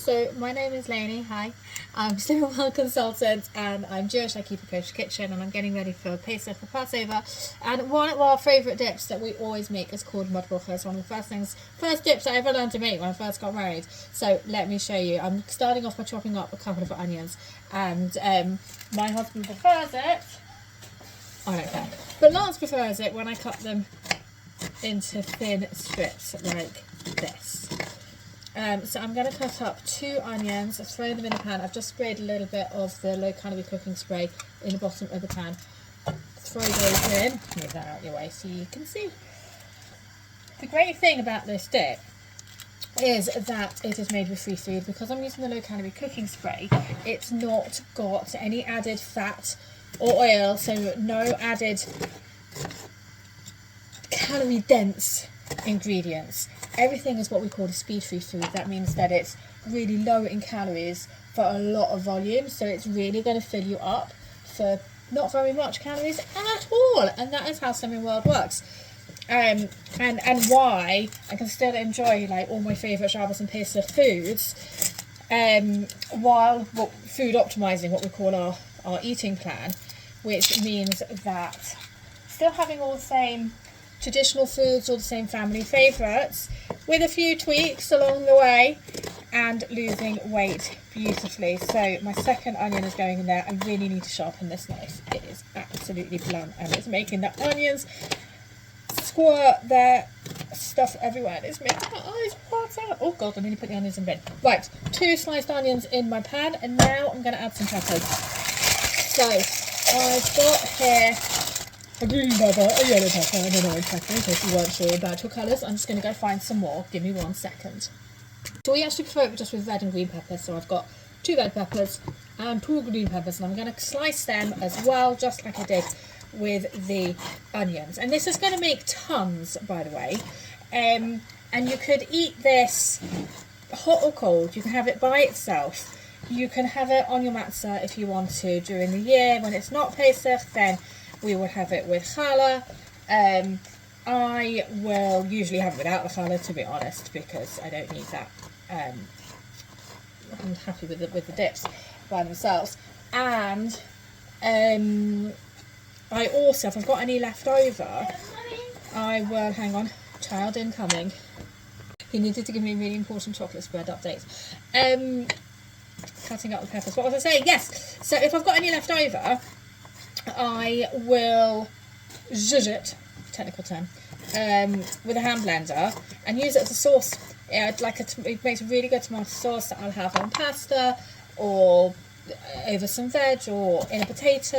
So my name is Lainey. Hi, I'm Civil Well consultant and I'm Jewish. I keep a kosher kitchen and I'm getting ready for Pesach, for Passover. And one of our favourite dips that we always make is called matboucha. It's one of the first dips I ever learned to make when I first got married. So let me show you. I'm starting off by chopping up a couple of onions, and my husband prefers it. I don't care, but Lance prefers it when I cut them into thin strips like this. So I'm going to cut up 2 onions, throw them in the pan. I've just sprayed a little bit of the low-calorie cooking spray in the bottom of the pan. Throw those in, move that out of your way so you can see. The great thing about this dip is that it is made with free food. Because I'm using the low-calorie cooking spray, it's not got any added fat or oil, so no added calorie-dense ingredients. Everything is what we call a speed-free food. That means that it's really low in calories for a lot of volume, so it's really going to fill you up for not very much calories at all. And that is how Slimming World works. And why I can still enjoy like all my favourite Shabbos and Pesach foods while food optimising, what we call our eating plan, which means that still having all the same traditional foods, all the same family favourites, with a few tweaks along the way, and losing weight beautifully. So my second onion is going in there. I really need to sharpen this knife. It is absolutely blunt and it's making the onions squirt their stuff everywhere. It's making my eyes water. Oh god, I need to put the onions in bin. Right, 2 sliced onions in my pan, and now I'm going to add some peppers. So I've got here a green pepper, a yellow pepper, and an orange pepper, in case you weren't sure about your colours. I'm just going to go find some more. Give me 1 second. So we actually prefer it just with red and green peppers. So I've got 2 red peppers and 2 green peppers, and I'm going to slice them as well, just like I did with the onions. And this is going to make tons, by the way. And you could eat this hot or cold. You can have it by itself. You can have it on your matzah if you want to during the year. When it's not Pesach, then we will have it with challah. I will usually have it without the challah, to be honest, because I don't need that. I'm happy with the dips by themselves. And I also, if I've got any left over, I will, hang on, child incoming. He needed to give me a really important chocolate spread update. Cutting up the peppers. What was I saying? Yes. So if I've got any left over, I will zhuzh it, technical term, with a hand blender and use it as a sauce. It makes a really good tomato sauce that I'll have on pasta or over some veg or in a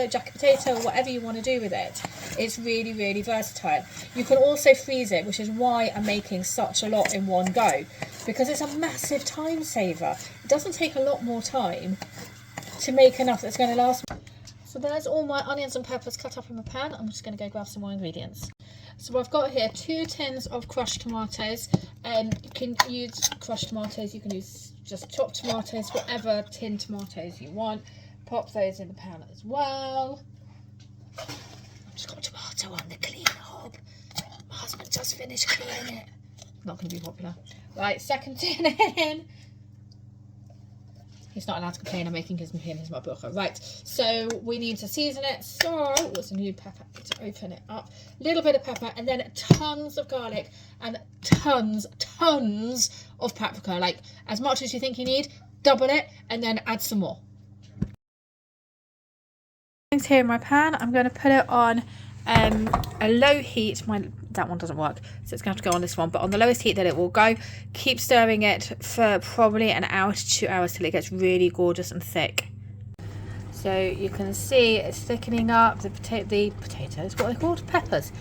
jacket potato, whatever you want to do with it. It's really, really versatile. You can also freeze it, which is why I'm making such a lot in one go, because it's a massive time saver. It doesn't take a lot more time to make enough that's going to last. So there's all my onions and peppers cut up in my pan. I'm just going to go grab some more ingredients. So I've got here 2 tins of crushed tomatoes. You can use crushed tomatoes, you can use just chopped tomatoes, whatever tin tomatoes you want. Pop those in the pan as well. I've just got tomato on the clean hob. My husband just finished cleaning it. Not going to be popular. Right, second tin in. He's not allowed to complain. I'm making his matboucha. Right, so we need to season it. So what's a new pepper to open it up? A little bit of pepper, and then tons of garlic and tons of paprika. Like as much as you think you need, double it, and then add some more. Here in my pan, I'm going to put it on a low heat. That one doesn't work, so it's going to have to go on this one, but on the lowest heat that it will go. Keep stirring it for probably an hour to 2 hours till it gets really gorgeous and thick. So you can see it's thickening up. The potatoes, what are they called? Peppers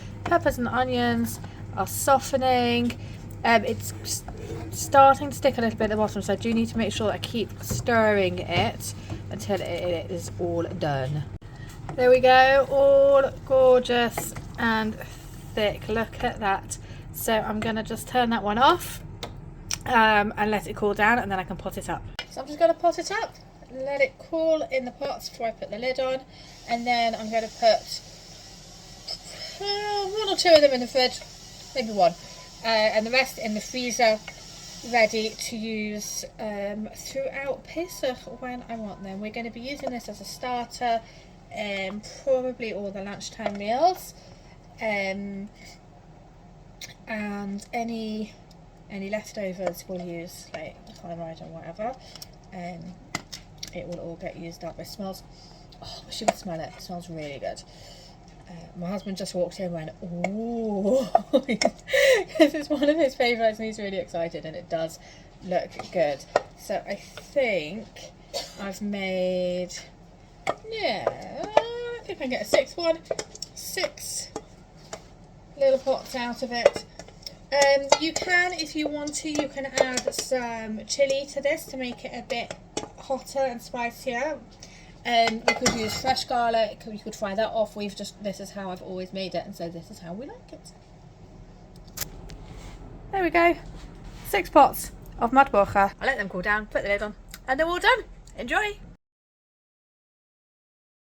and onions are softening. It's starting to stick a little bit at the bottom, so I do need to make sure that I keep stirring it until it is all done. There we go, all gorgeous and thick. Look at that. So I'm going to just turn that one off and let it cool down, and then I can pot it up. So I'm just going to pot it up, let it cool in the pot before I put the lid on, and then I'm going to put 1 or 2 of them in the fridge, maybe 1, and the rest in the freezer ready to use throughout Pesach when I want them. We're going to be using this as a starter, probably all the lunchtime meals, and any leftovers we'll use, like thyroid or whatever. It will all get used up. It smells, oh, I wish you could smell it. It smells really good. My husband just walked in and went, oh, this is one of his favourites and he's really excited, and it does look good. So I think I've made, yeah, I think I can get a sixth one, 6 little pots out of it. You can, if you want to, you can add some chili to this to make it a bit hotter and spicier. You could use fresh garlic, you could fry that off. This is how I've always made it, and so this is how we like it. There we go, 6 pots of matboucha. I let them cool down, put the lid on, and they're all done. Enjoy!